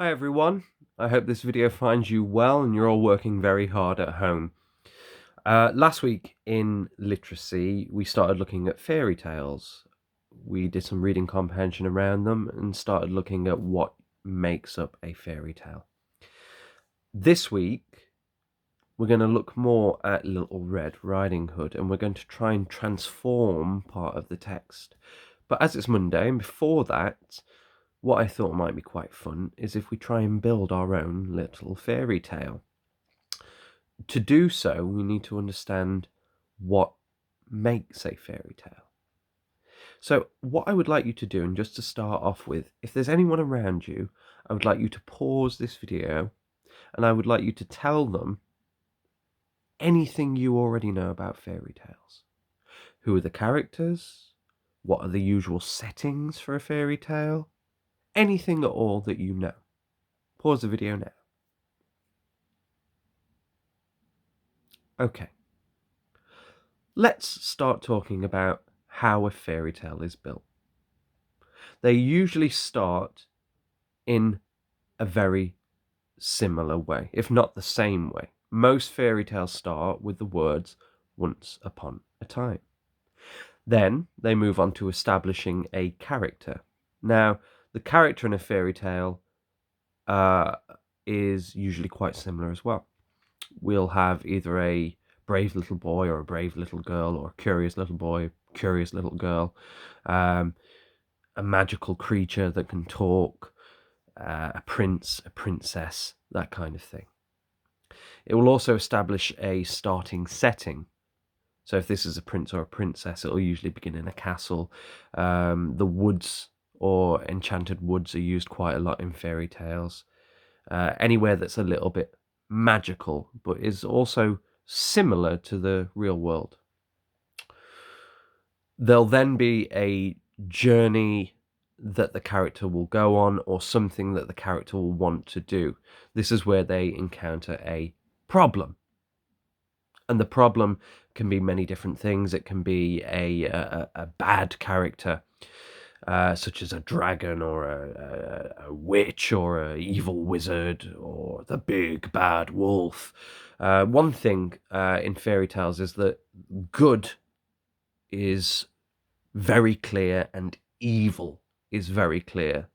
Hi everyone, I hope this video finds you well and you're all working very hard at home. Last week in literacy we started looking at fairy tales. We did some reading comprehension around them and started looking at what makes up a fairy tale. This week we're going to look more at Little Red Riding Hood and we're going to try and transform part of the text. But as it's Monday and before that, what I thought might be quite fun is if we try and build our own little fairy tale. To do so, we need to understand what makes a fairy tale. So what I would like you to do, and just to start off with, if there's anyone around you, I would like you to pause this video and I would like you to tell them anything you already know about fairy tales. Who are the characters? What are the usual settings for a fairy tale? Anything at all that you know. Pause the video now. Okay. Let's start talking about how a fairy tale is built. They usually start in a very similar way, if not the same way. Most fairy tales start with the words "once upon a time." Then they move on to establishing a character. Now, the character in a fairy tale is usually quite similar as well. We'll have either a brave little boy or a brave little girl, or a curious little boy, curious little girl, a magical creature that can talk, a prince, a princess, that kind of thing. It will also establish a starting setting. So if this is a prince or a princess, it'll usually begin in a castle. The woods or enchanted woods are used quite a lot in fairy tales. Anywhere that's a little bit magical, but is also similar to the real world. There'll then be a journey that the character will go on, or something that the character will want to do. This is where they encounter a problem. And the problem can be many different things. It can be a bad character, such as a dragon or a witch or an evil wizard or the big bad wolf. One thing in fairy tales is that good is very clear and evil is very clear.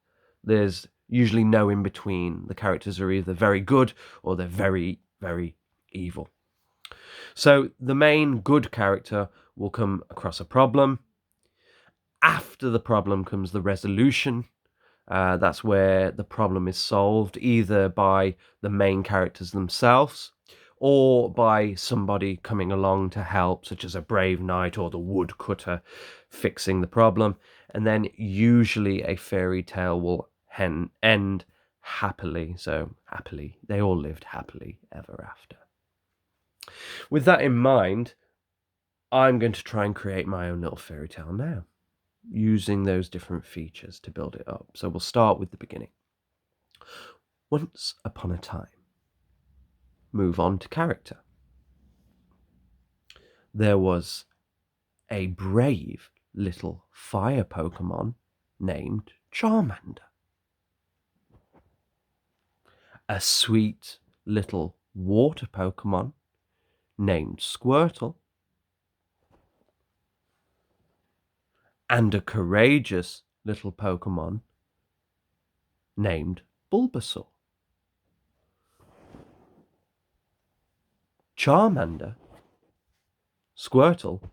There's usually no in between. The characters are either very good or they're very, very evil. So the main good character will come across a problem. After the problem comes the resolution. That's where the problem is solved, either by the main characters themselves or by somebody coming along to help, such as a brave knight or the woodcutter fixing the problem. And then usually a fairy tale will end happily. So happily, they all lived happily ever after. With that in mind, I'm going to try and create my own little fairy tale now, using those different features to build it up. So we'll start with the beginning. Once upon a time. Move on to character. There was a brave little fire Pokemon named Charmander. A sweet little water Pokemon named Squirtle. And a courageous little Pokemon named Bulbasaur. Charmander, Squirtle,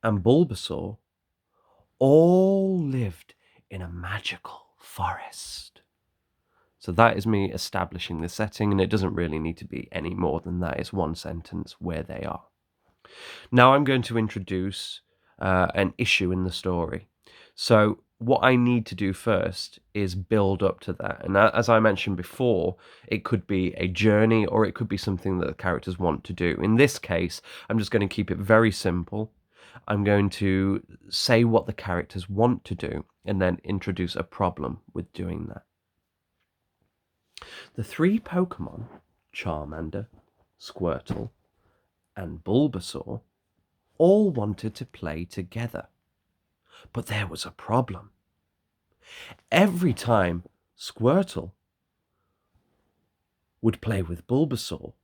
and Bulbasaur all lived in a magical forest. So that is me establishing the setting, and it doesn't really need to be any more than that. It's one sentence where they are. Now I'm going to introduce an issue in the story. So what I need to do first is build up to that. And as I mentioned before, it could be a journey or it could be something that the characters want to do. In this case, I'm just going to keep it very simple. I'm going to say what the characters want to do and then introduce a problem with doing that. The three Pokemon, Charmander, Squirtle, and Bulbasaur, all wanted to play together. But there was a problem. Every time Squirtle would play with Bulbasaur.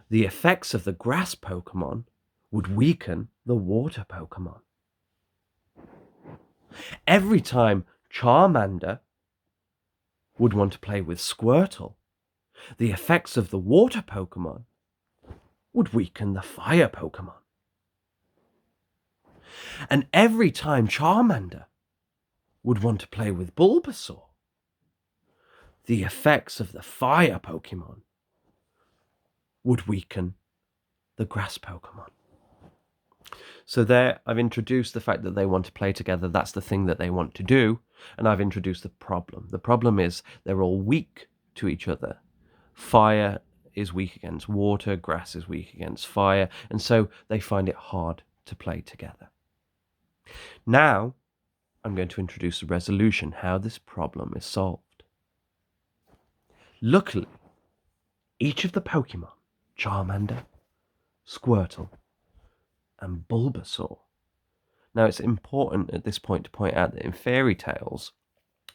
The effects of the grass Pokemon would weaken the water Pokemon. Every time Charmander would want to play with Squirtle, the effects of the water Pokemon would weaken the fire Pokemon. And every time Charmander would want to play with Bulbasaur, the effects of the fire Pokemon would weaken the grass Pokemon. So there, I've introduced the fact that they want to play together. That's the thing that they want to do. And I've introduced the problem. The problem is they're all weak to each other. Fire is weak against water, grass is weak against fire, and so they find it hard to play together. Now, I'm going to introduce a resolution, how this problem is solved. Luckily, each of the Pokemon, Charmander, Squirtle, and Bulbasaur. Now, it's important at this point to point out that in fairy tales,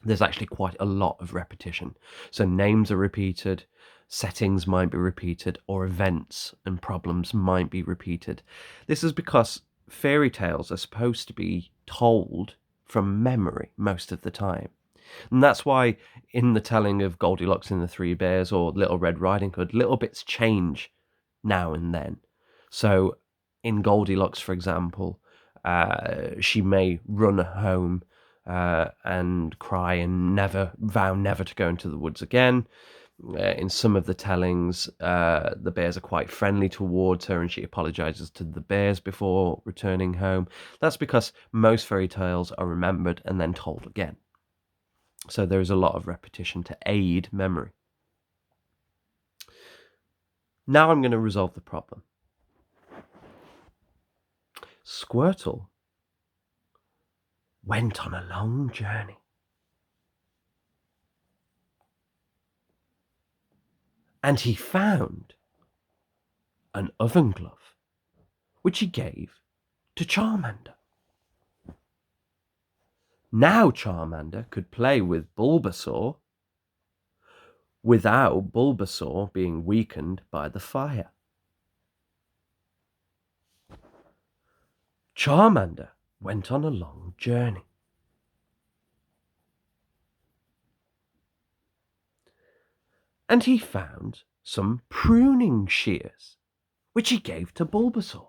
there's actually quite a lot of repetition. So names are repeated, settings might be repeated, or events and problems might be repeated. This is because fairy tales are supposed to be told from memory most of the time. And that's why in the telling of Goldilocks and the Three Bears or Little Red Riding Hood, little bits change now and then. So in Goldilocks, for example, she may run home and cry and vow never to go into the woods again. In some of the tellings, the bears are quite friendly towards her and she apologizes to the bears before returning home. That's because most fairy tales are remembered and then told again. So there is a lot of repetition to aid memory. Now I'm going to resolve the problem. Squirtle went on a long journey. And he found an oven glove, which he gave to Charmander. Now Charmander could play with Bulbasaur without Bulbasaur being weakened by the fire. Charmander went on a long journey. And he found some pruning shears, which he gave to Bulbasaur.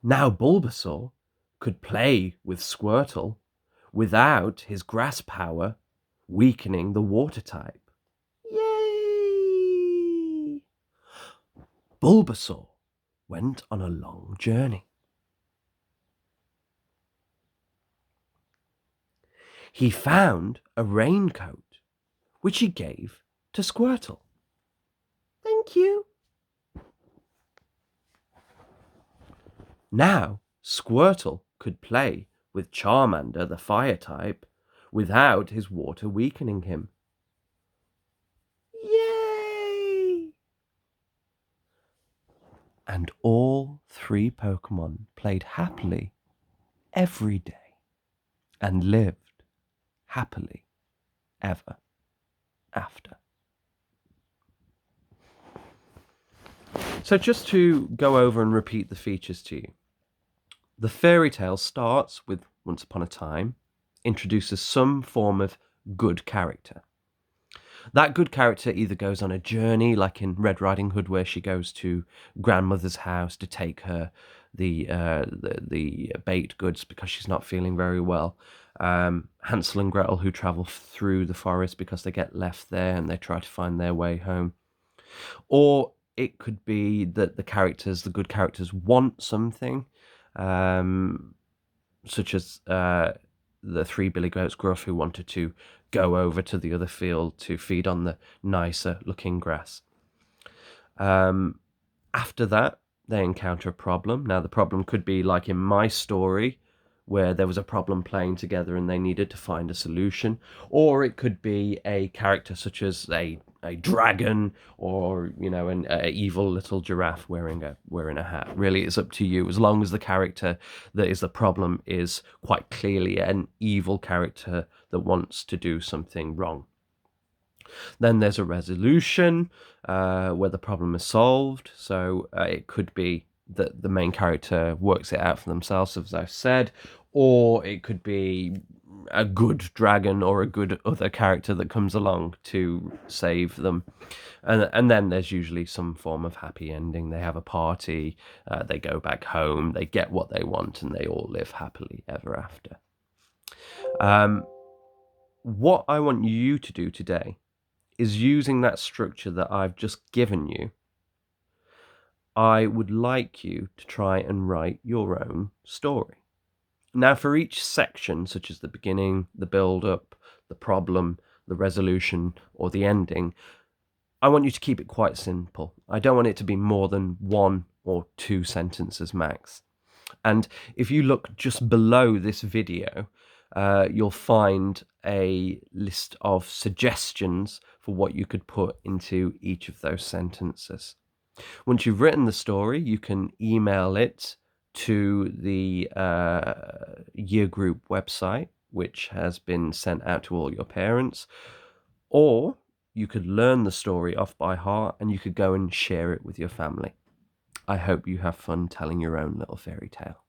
Now Bulbasaur could play with Squirtle without his grass power weakening the water type. Yay! Bulbasaur went on a long journey. He found a raincoat, which he gave to Squirtle. Thank you. Now Squirtle could play with Charmander, the fire type, without his water weakening him. Yay! And all three Pokemon played happily every day and lived happily ever after. So just to go over and repeat the features to you. The fairy tale starts with once upon a time, introduces some form of good character. That good character either goes on a journey, like in Red Riding Hood, where she goes to grandmother's house to take her the baked goods because she's not feeling very well. Hansel and Gretel, who travel through the forest because they get left there and they try to find their way home. Or it could be that the good characters want something, such as the three Billy Goats Gruff, who wanted to go over to the other field to feed on the nicer looking grass. After that, they encounter a problem. Now, the problem could be like in my story, where there was a problem playing together and they needed to find a solution. Or it could be a character such as a dragon, or an evil little giraffe wearing a hat. Really, it's up to you. As long as the character that is the problem is quite clearly an evil character that wants to do something wrong. Then there's a resolution where the problem is solved. So it could be that the main character works it out for themselves, as I've said, or it could be a good dragon or a good other character that comes along to save them. And then there's usually some form of happy ending. They have a party, they go back home, they get what they want, and they all live happily ever after. Um, what I want you to do today is, using that structure that I've just given you, I would like you to try and write your own story. Now, for each section, such as the beginning, the build-up, the problem, the resolution, or the ending, I want you to keep it quite simple. I don't want it to be more than 1 or 2 sentences max. And if you look just below this video, you'll find a list of suggestions for what you could put into each of those sentences. Once you've written the story, you can email it to the year group website, which has been sent out to all your parents, or you could learn the story off by heart and you could go and share it with your family. I hope you have fun telling your own little fairy tale.